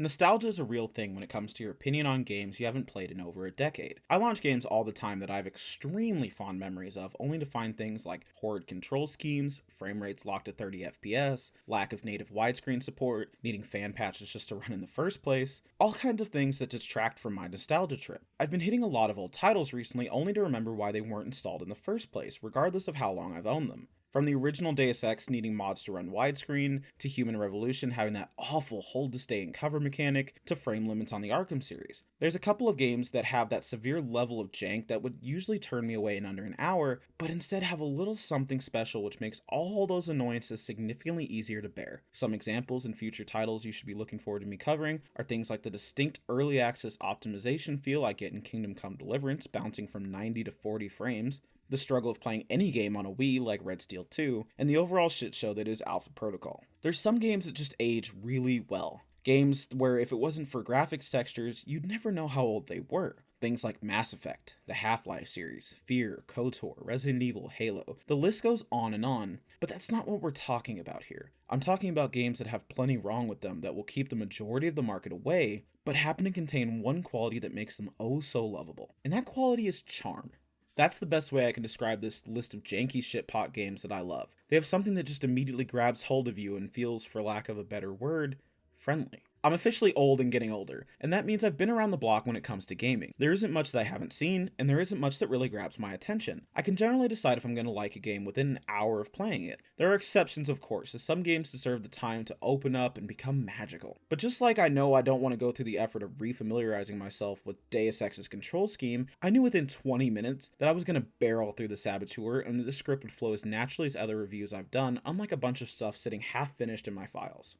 Nostalgia is a real thing when it comes to your opinion on games you haven't played in over a decade. I launch games all the time that I have extremely fond memories of, only to find things like horrid control schemes, frame rates locked at 30 FPS, lack of native widescreen support, needing fan patches just to run in the first place, all kinds of things that detract from my nostalgia trip. I've been hitting a lot of old titles recently only to remember why they weren't installed in the first place, regardless of how long I've owned them. From the original Deus Ex needing mods to run widescreen, to Human Revolution having that awful hold to stay in cover mechanic, to frame limits on the Arkham series. There's a couple of games that have that severe level of jank that would usually turn me away in under an hour, but instead have a little something special which makes all those annoyances significantly easier to bear. Some examples and future titles you should be looking forward to me covering are things like the distinct early access optimization feel I get in Kingdom Come Deliverance, bouncing from 90 to 40 frames, the struggle of playing any game on a Wii like Red Steel 2, and the overall shit show that is Alpha Protocol. There's some games that just age really well. Games where if it wasn't for graphics textures, you'd never know how old they were. Things like Mass Effect, the Half-Life series, Fear, KOTOR, Resident Evil, Halo. The list goes on, but that's not what we're talking about here. I'm talking about games that have plenty wrong with them that will keep the majority of the market away, but happen to contain one quality that makes them oh so lovable. And that quality is charm. That's the best way I can describe this list of janky shitpot games that I love. They have something that just immediately grabs hold of you and feels, for lack of a better word, friendly. I'm officially old and getting older, and that means I've been around the block when it comes to gaming. There isn't much that I haven't seen, and there isn't much that really grabs my attention. I can generally decide if I'm going to like a game within an hour of playing it. There are exceptions, of course, as some games deserve the time to open up and become magical. But just like I know I don't want to go through the effort of refamiliarizing myself with Deus Ex's control scheme, I knew within 20 minutes that I was going to barrel through the Saboteur and that the script would flow as naturally as other reviews I've done, unlike a bunch of stuff sitting half finished in my files.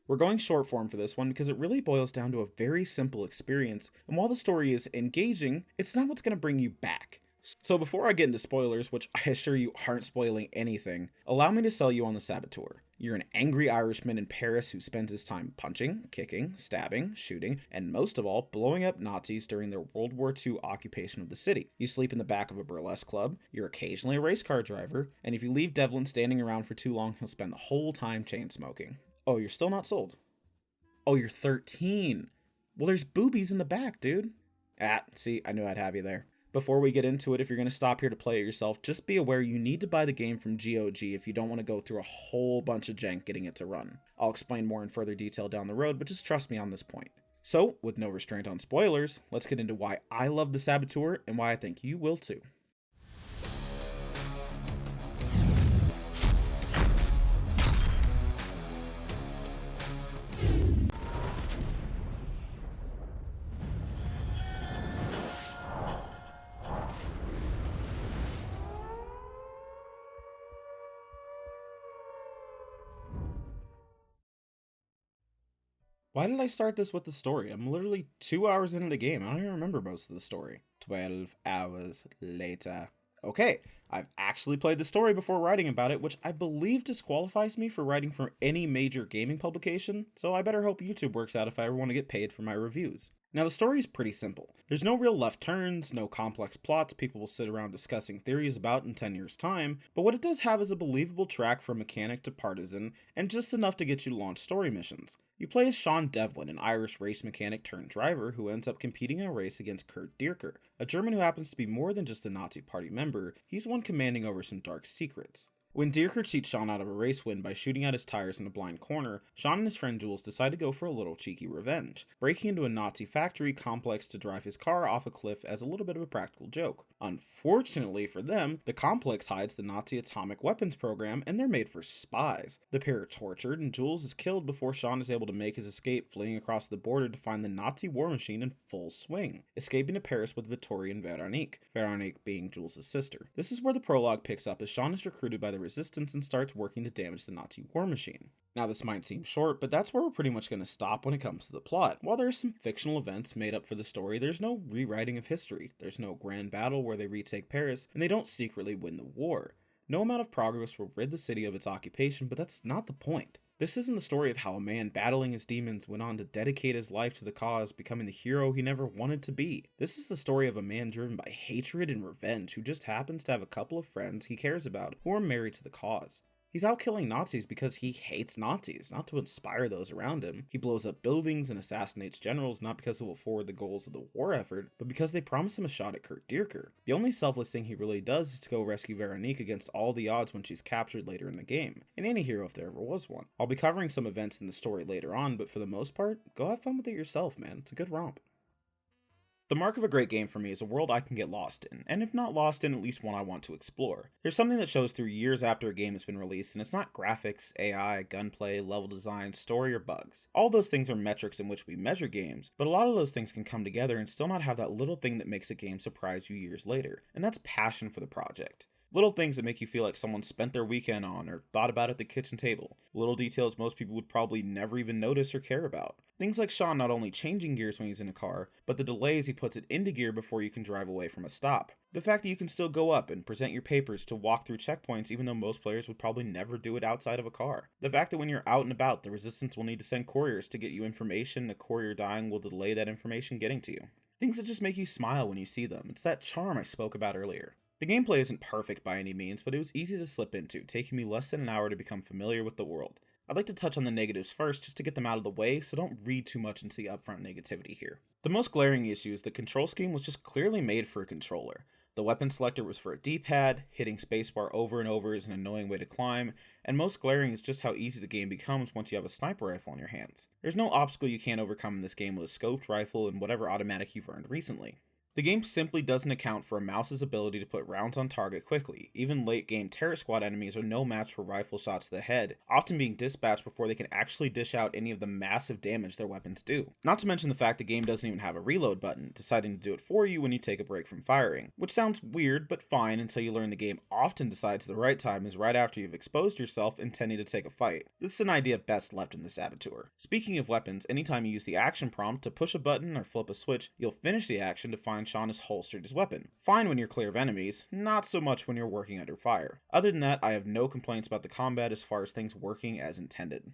We're going short form for this one because it really boils down to a very simple experience, and while the story is engaging, it's not what's going to bring you back. So before I get into spoilers, which I assure you aren't spoiling anything, allow me to sell you on the Saboteur. You're an angry Irishman in Paris who spends his time punching, kicking, stabbing, shooting, and most of all, blowing up Nazis during their World War II occupation of the city. You sleep in the back of a burlesque club, you're occasionally a race car driver, and if you leave Devlin standing around for too long, he'll spend the whole time chain smoking. Oh, you're still not sold? Oh, you're 13. Well, there's boobies in the back, dude. See, I knew I'd have you there. Before we get into it, if you're going to stop here to play it yourself, just be aware you need to buy the game from GOG if you don't want to go through a whole bunch of jank getting it to run. I'll explain more in further detail down the road, but just trust me on this point. So, with no restraint on spoilers, let's get into why I love the Saboteur and why I think you will too. Why did I start this with the story? I'm literally 2 hours into the game. I don't even remember most of the story. 12 hours later. Okay, I've actually played the story before writing about it, which I believe disqualifies me for writing for any major gaming publication, so I better hope YouTube works out if I ever want to get paid for my reviews. Now the story is pretty simple. There's no real left turns, no complex plots people will sit around discussing theories about in 10 years' time, but what it does have is a believable track from mechanic to partisan, and just enough to get you to launch story missions. You play as Sean Devlin, an Irish race mechanic turned driver who ends up competing in a race against Kurt Dierker, a German who happens to be more than just a Nazi party member, he's one commanding over some dark secrets. When Dierker cheats Sean out of a race win by shooting out his tires in a blind corner, Sean and his friend Jules decide to go for a little cheeky revenge, breaking into a Nazi factory complex to drive his car off a cliff as a little bit of a practical joke. Unfortunately for them, the complex hides the Nazi atomic weapons program and they're made for spies. The pair are tortured and Jules is killed before Sean is able to make his escape, fleeing across the border to find the Nazi war machine in full swing, escaping to Paris with Victoria and Veronique being Jules' sister. This is where the prologue picks up as Sean is recruited by the Resistance and starts working to damage the Nazi war machine. Now this might seem short, but that's where we're pretty much going to stop when it comes to the plot. While there are some fictional events made up for the story, there's no rewriting of history, there's no grand battle where they retake Paris, and they don't secretly win the war. No amount of progress will rid the city of its occupation, but that's not the point. This isn't the story of how a man battling his demons went on to dedicate his life to the cause, becoming the hero he never wanted to be. This is the story of a man driven by hatred and revenge who just happens to have a couple of friends he cares about who are married to the cause. He's out killing Nazis because he hates Nazis, not to inspire those around him. He blows up buildings and assassinates generals not because it will forward the goals of the war effort, but because they promise him a shot at Kurt Dierker. The only selfless thing he really does is to go rescue Veronique against all the odds when she's captured later in the game, and any hero if there ever was one. I'll be covering some events in the story later on, but for the most part, go have fun with it yourself, man. It's a good romp. The mark of a great game for me is a world I can get lost in, and if not lost in, at least one I want to explore. There's something that shows through years after a game has been released, and it's not graphics, AI, gunplay, level design, story, or bugs. All those things are metrics in which we measure games, but a lot of those things can come together and still not have that little thing that makes a game surprise you years later, and that's passion for the project. Little things that make you feel like someone spent their weekend on or thought about at the kitchen table. Little details most people would probably never even notice or care about. Things like Sean not only changing gears when he's in a car, but the delays he puts it into gear before you can drive away from a stop. The fact that you can still go up and present your papers to walk through checkpoints even though most players would probably never do it outside of a car. The fact that when you're out and about, the Resistance will need to send couriers to get you information, and a courier dying will delay that information getting to you. Things that just make you smile when you see them. It's that charm I spoke about earlier. The gameplay isn't perfect by any means, but it was easy to slip into, taking me less than an hour to become familiar with the world. I'd like to touch on the negatives first just to get them out of the way, so don't read too much into the upfront negativity here. The most glaring issue is the control scheme was just clearly made for a controller. The weapon selector was for a D-pad, hitting spacebar over and over is an annoying way to climb, and most glaring is just how easy the game becomes once you have a sniper rifle in your hands. There's no obstacle you can't overcome in this game with a scoped rifle and whatever automatic you've earned recently. The game simply doesn't account for a mouse's ability to put rounds on target quickly. Even late game terror squad enemies are no match for rifle shots to the head, often being dispatched before they can actually dish out any of the massive damage their weapons do. Not to mention the fact the game doesn't even have a reload button, deciding to do it for you when you take a break from firing, which sounds weird but fine until you learn the game often decides the right time is right after you've exposed yourself intending to take a fight. This is an idea best left in the Saboteur. Speaking of weapons, anytime you use the action prompt to push a button or flip a switch, you'll finish the action to find Sean has holstered his weapon. Fine when you're clear of enemies, not so much when you're working under fire. Other than that, I have no complaints about the combat as far as things working as intended.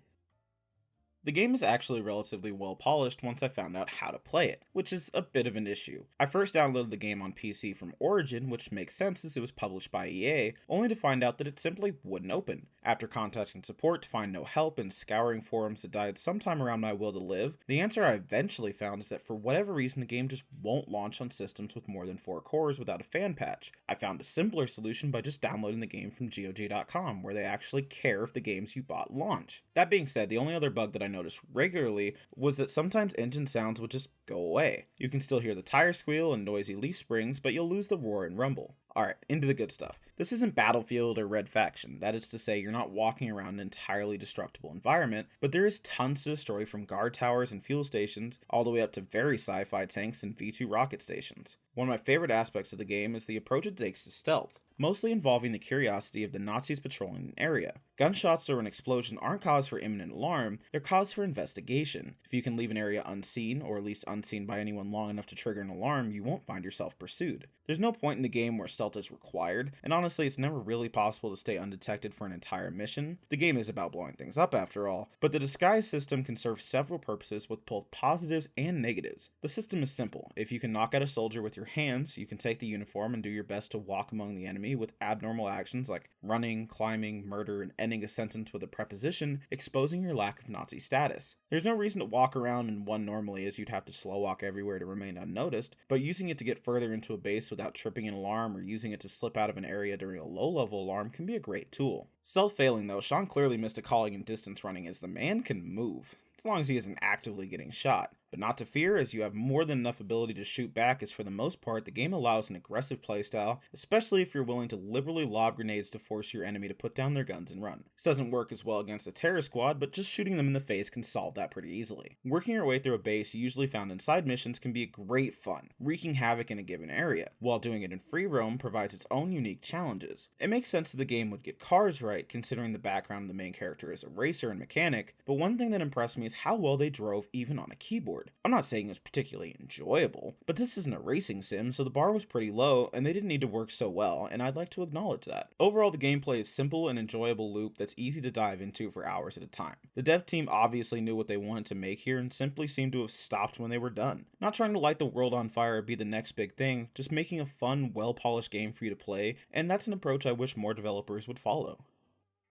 The game is actually relatively well polished once I found out how to play it, which is a bit of an issue. I first downloaded the game on PC from Origin, which makes sense as it was published by EA, only to find out that it simply wouldn't open. After contacting support to find no help and scouring forums that died sometime around my will to live, the answer I eventually found is that for whatever reason the game just won't launch on systems with more than 4 cores without a fan patch. I found a simpler solution by just downloading the game from GOG.com, where they actually care if the games you bought launch. That being said, the only other bug that I noticed regularly was that sometimes engine sounds would just go away. You can still hear the tire squeal and noisy leaf springs, but you'll lose the roar and rumble. Alright, into the good stuff. This isn't Battlefield or Red Faction, that is to say you're not walking around an entirely destructible environment, but there is tons to destroy from guard towers and fuel stations, all the way up to very sci-fi tanks and V2 rocket stations. One of my favorite aspects of the game is the approach it takes to stealth, mostly involving the curiosity of the Nazis patrolling an area. Gunshots or an explosion aren't cause for imminent alarm, they're cause for investigation. If you can leave an area unseen, or at least unseen by anyone long enough to trigger an alarm, you won't find yourself pursued. There's no point in the game where stealth is required, and honestly it's never really possible to stay undetected for an entire mission. The game is about blowing things up after all, but the disguise system can serve several purposes with both positives and negatives. The system is simple. If you can knock out a soldier with your hands, you can take the uniform and do your best to walk among the enemy with abnormal actions like running, climbing, murder, and ending a sentence with a preposition, exposing your lack of Nazi status. There's no reason to walk around in one normally, as you'd have to slow walk everywhere to remain unnoticed, but using it to get further into a base without tripping an alarm or using it to slip out of an area during a low-level alarm can be a great tool. Stealth failing though, Sean clearly missed a calling in distance running as the man can move, as long as he isn't actively getting shot. But not to fear, as you have more than enough ability to shoot back, as for the most part the game allows an aggressive playstyle, especially if you're willing to liberally lob grenades to force your enemy to put down their guns and run. This doesn't work as well against a terror squad, but just shooting them in the face can solve that pretty easily. Working your way through a base usually found in side missions can be great fun, wreaking havoc in a given area, while doing it in free roam provides its own unique challenges. It makes sense that the game would get cars right, considering the background of the main character is a racer and mechanic, but one thing that impressed me is how well they drove even on a keyboard. I'm not saying it was particularly enjoyable, but this isn't a racing sim, so the bar was pretty low and they didn't need to work so well, and I'd like to acknowledge that. Overall, the gameplay is simple and enjoyable loop that's easy to dive into for hours at a time. The dev team obviously knew what they wanted to make here and simply seemed to have stopped when they were done. Not trying to light the world on fire or be the next big thing, just making a fun, well-polished game for you to play, and that's an approach I wish more developers would follow.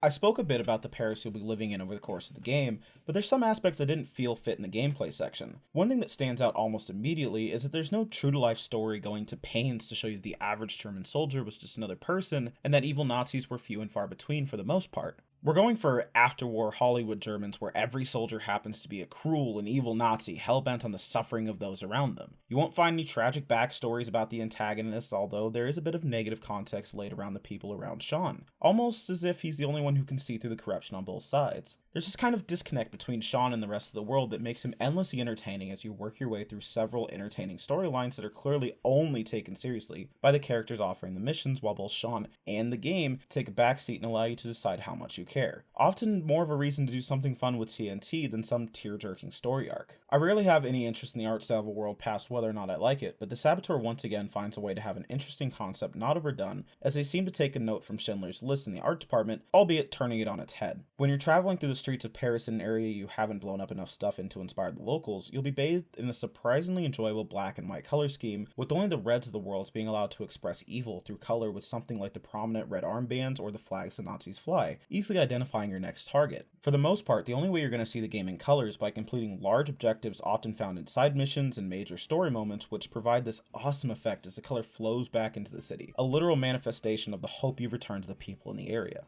I spoke a bit about the Paris you'll be living in over the course of the game, but there's some aspects that didn't feel fit in the gameplay section. One thing that stands out almost immediately is that there's no true-to-life story going to pains to show you the average German soldier was just another person, and that evil Nazis were few and far between for the most part. We're going for after-war Hollywood Germans where every soldier happens to be a cruel and evil Nazi hell-bent on the suffering of those around them. You won't find any tragic backstories about the antagonists, although there is a bit of negative context laid around the people around Sean, almost as if he's the only one who can see through the corruption on both sides. There's this kind of disconnect between Sean and the rest of the world that makes him endlessly entertaining as you work your way through several entertaining storylines that are clearly only taken seriously by the characters offering the missions, while both Sean and the game take a backseat and allow you to decide how much you care. Often more of a reason to do something fun with TNT than some tear-jerking story arc. I rarely have any interest in the art style of a world past whether or not I like it, but the Saboteur once again finds a way to have an interesting concept not overdone, as they seem to take a note from Schindler's List in the art department, albeit turning it on its head. When you're traveling through the streets of Paris in an area you haven't blown up enough stuff in to inspire the locals, you'll be bathed in a surprisingly enjoyable black and white color scheme, with only the reds of the worlds being allowed to express evil through color with something like the prominent red armbands or the flags the Nazis fly, easily identifying your next target. For the most part, the only way you're going to see the game in color is by completing large objectives often found in side missions and major story moments, which provide this awesome effect as the color flows back into the city, a literal manifestation of the hope you've returned to the people in the area.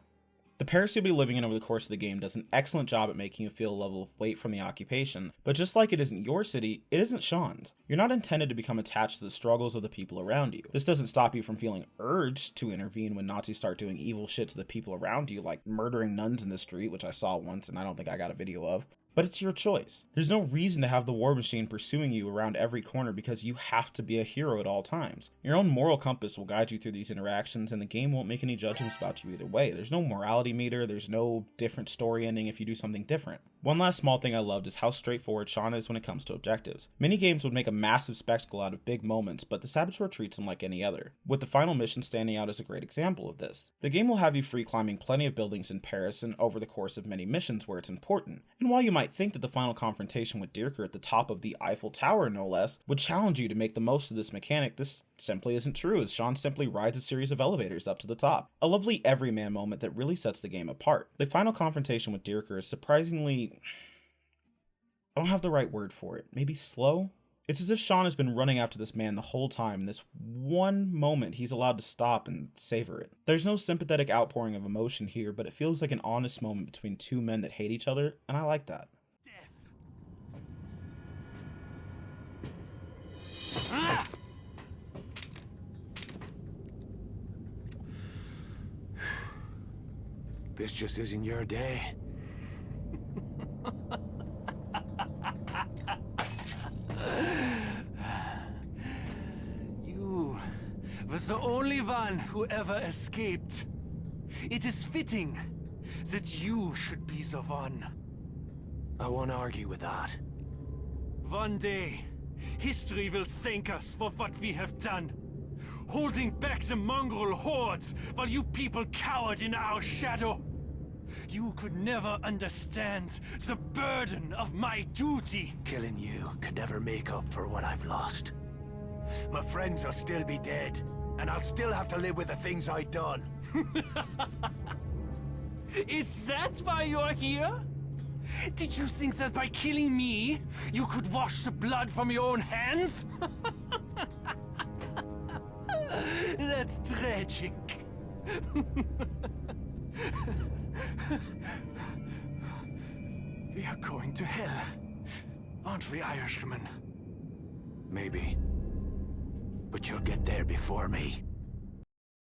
The Paris you'll be living in over the course of the game does an excellent job at making you feel a level of weight from the occupation, but just like it isn't your city, it isn't Sean's. You're not intended to become attached to the struggles of the people around you. This doesn't stop you from feeling urged to intervene when Nazis start doing evil shit to the people around you, like murdering nuns in the street, which I saw once and I don't think I got a video of. But it's your choice. There's no reason to have the war machine pursuing you around every corner because you have to be a hero at all times. Your own moral compass will guide you through these interactions, and the game won't make any judgments about you either way. There's no morality meter, there's no different story ending if you do something different. One last small thing I loved is how straightforward Sean is when it comes to objectives. Many games would make a massive spectacle out of big moments, but the Saboteur treats them like any other, with the final mission standing out as a great example of this. The game will have you free climbing plenty of buildings in Paris and over the course of many missions where it's important, and while you might think that the final confrontation with Dierker at the top of the Eiffel Tower, no less, would challenge you to make the most of this mechanic, this simply isn't true, as Sean simply rides a series of elevators up to the top. A lovely everyman moment that really sets the game apart. The final confrontation with Dierker is surprisingly... I don't have the right word for it. Maybe slow? It's as if Sean has been running after this man the whole time, and this one moment he's allowed to stop and savor it. There's no sympathetic outpouring of emotion here, but it feels like an honest moment between two men that hate each other, and I like that. This just isn't your day. You were the only one who ever escaped. It is fitting that you should be the one. I won't argue with that. One day, history will thank us for what we have done. Holding back the mongrel hordes while you people cowered in our shadow. You could never understand the burden of my duty. Killing you could never make up for what I've lost. My friends will still be dead, and I'll still have to live with the things I've done. Is that why you're here? Did you think that by killing me, you could wash the blood from your own hands? That's tragic. We are going to hell, aren't we, Irishman? Maybe. But you'll get there before me.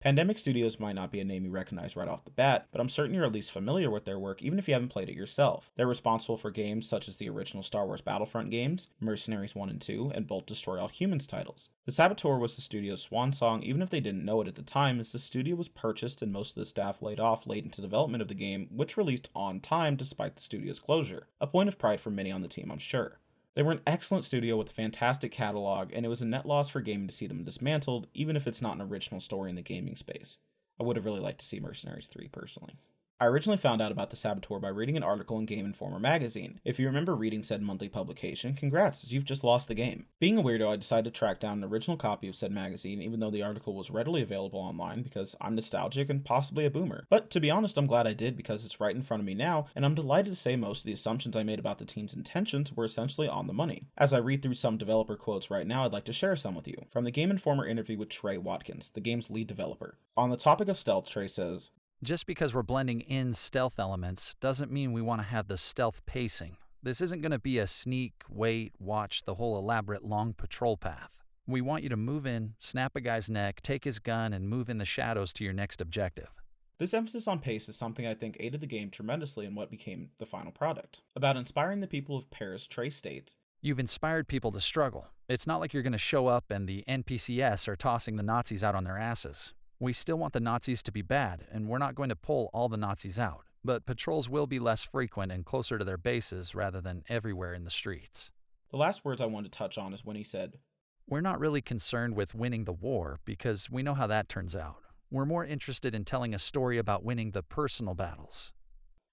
Pandemic Studios might not be a name you recognize right off the bat, but I'm certain you're at least familiar with their work even if you haven't played it yourself. They're responsible for games such as the original Star Wars Battlefront games, Mercenaries 1 and 2, and Bolt Destroy All Humans titles. The Saboteur was the studio's swan song, even if they didn't know it at the time, as the studio was purchased and most of the staff laid off late into development of the game, which released on time despite the studio's closure. A point of pride for many on the team, I'm sure. They were an excellent studio with a fantastic catalog, and it was a net loss for gaming to see them dismantled, even if it's not an original story in the gaming space. I would have really liked to see Mercenaries 3 personally. I originally found out about the Saboteur by reading an article in Game Informer magazine. If you remember reading said monthly publication, congrats, as you've just lost the game. Being a weirdo, I decided to track down an original copy of said magazine, even though the article was readily available online because I'm nostalgic and possibly a boomer. But to be honest, I'm glad I did because it's right in front of me now, and I'm delighted to say most of the assumptions I made about the team's intentions were essentially on the money. As I read through some developer quotes right now, I'd like to share some with you. From the Game Informer interview with Trey Watkins, the game's lead developer. On the topic of stealth, Trey says, "Just because we're blending in stealth elements doesn't mean we want to have the stealth pacing. This isn't going to be a sneak, wait, watch the whole elaborate long patrol path. We want you to move in, snap a guy's neck, take his gun, and move in the shadows to your next objective." This emphasis on pace is something I think aided the game tremendously in what became the final product. About inspiring the people of Paris, Trey states, "You've inspired people to struggle. It's not like you're going to show up and the NPCs are tossing the Nazis out on their asses. We still want the Nazis to be bad, and we're not going to pull all the Nazis out, but patrols will be less frequent and closer to their bases rather than everywhere in the streets." The last words I wanted to touch on is when he said, "We're not really concerned with winning the war because we know how that turns out. We're more interested in telling a story about winning the personal battles."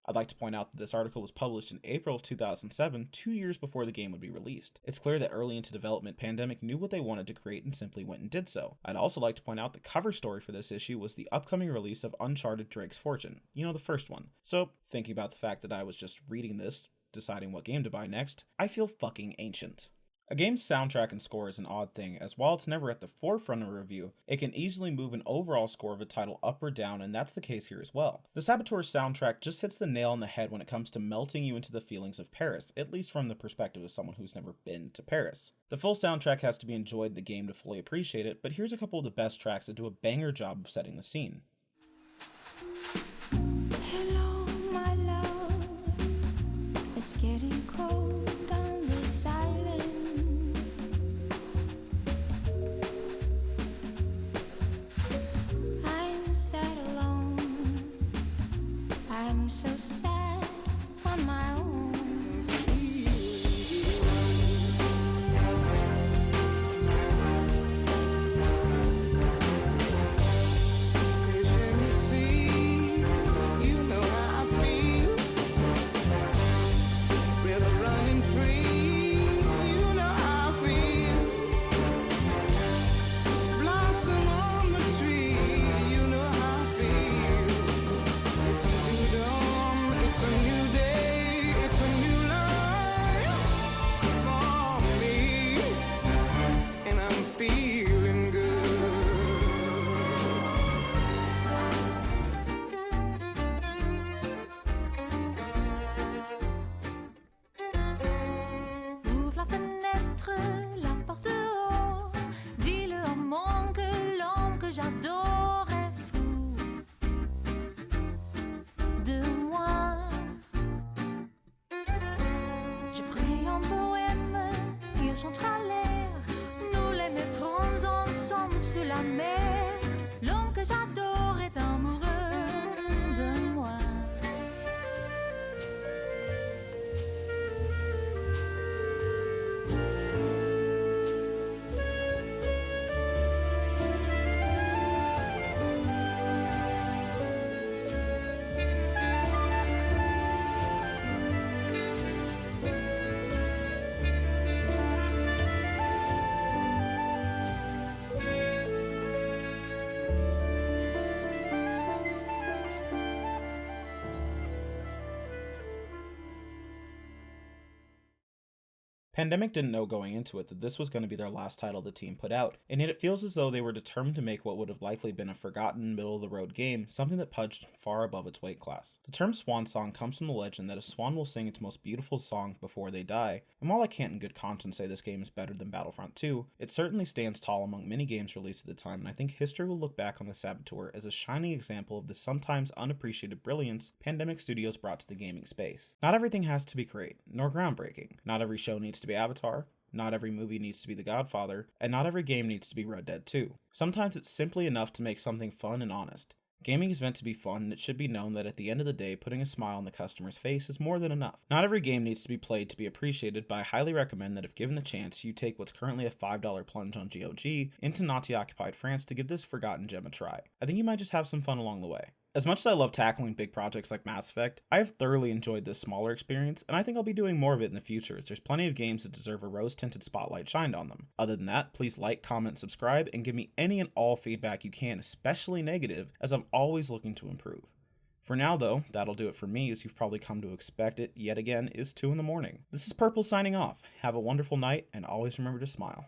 I'd like to point out that this article was published in April of 2007, 2 years before the game would be released. It's clear that early into development, Pandemic knew what they wanted to create and simply went and did so. I'd also like to point out the cover story for this issue was the upcoming release of Uncharted Drake's Fortune. You know, the first one. So, thinking about the fact that I was just reading this, deciding what game to buy next, I feel fucking ancient. A game's soundtrack and score is an odd thing, as while it's never at the forefront of a review, it can easily move an overall score of a title up or down, and that's the case here as well. The Saboteur's soundtrack just hits the nail on the head when it comes to melting you into the feelings of Paris, at least from the perspective of someone who's never been to Paris. The full soundtrack has to be enjoyed in the game to fully appreciate it, but here's a couple of the best tracks that do a banger job of setting the scene. Hello, my love. It's getting cold on this island. I'm sad alone. I'm so sad on my own. Sur la mer, l'homme que j'adore est amoureux de moi. Pandemic didn't know going into it that this was going to be their last title the team put out, and yet it feels as though they were determined to make what would have likely been a forgotten, middle-of-the-road game something that punched far above its weight class. The term Swan Song comes from the legend that a swan will sing its most beautiful song before they die, and while I can't in good conscience say this game is better than Battlefront 2, it certainly stands tall among many games released at the time, and I think history will look back on the Saboteur as a shining example of the sometimes unappreciated brilliance Pandemic Studios brought to the gaming space. Not everything has to be great, nor groundbreaking. Not every show needs to be Avatar, not every movie needs to be The Godfather, and not every game needs to be Red Dead 2. Sometimes it's simply enough to make something fun and honest. Gaming is meant to be fun, and it should be known that at the end of the day, putting a smile on the customer's face is more than enough. Not every game needs to be played to be appreciated, but I highly recommend that if given the chance, you take what's currently a $5 plunge on GOG into Nazi-occupied France to give this forgotten gem a try. I think you might just have some fun along the way. As much as I love tackling big projects like Mass Effect, I have thoroughly enjoyed this smaller experience, and I think I'll be doing more of it in the future, as there's plenty of games that deserve a rose-tinted spotlight shined on them. Other than that, please like, comment, subscribe, and give me any and all feedback you can, especially negative, as I'm always looking to improve. For now though, that'll do it for me, as you've probably come to expect. It yet again is 2 a.m. This is Purple signing off. Have a wonderful night, and always remember to smile.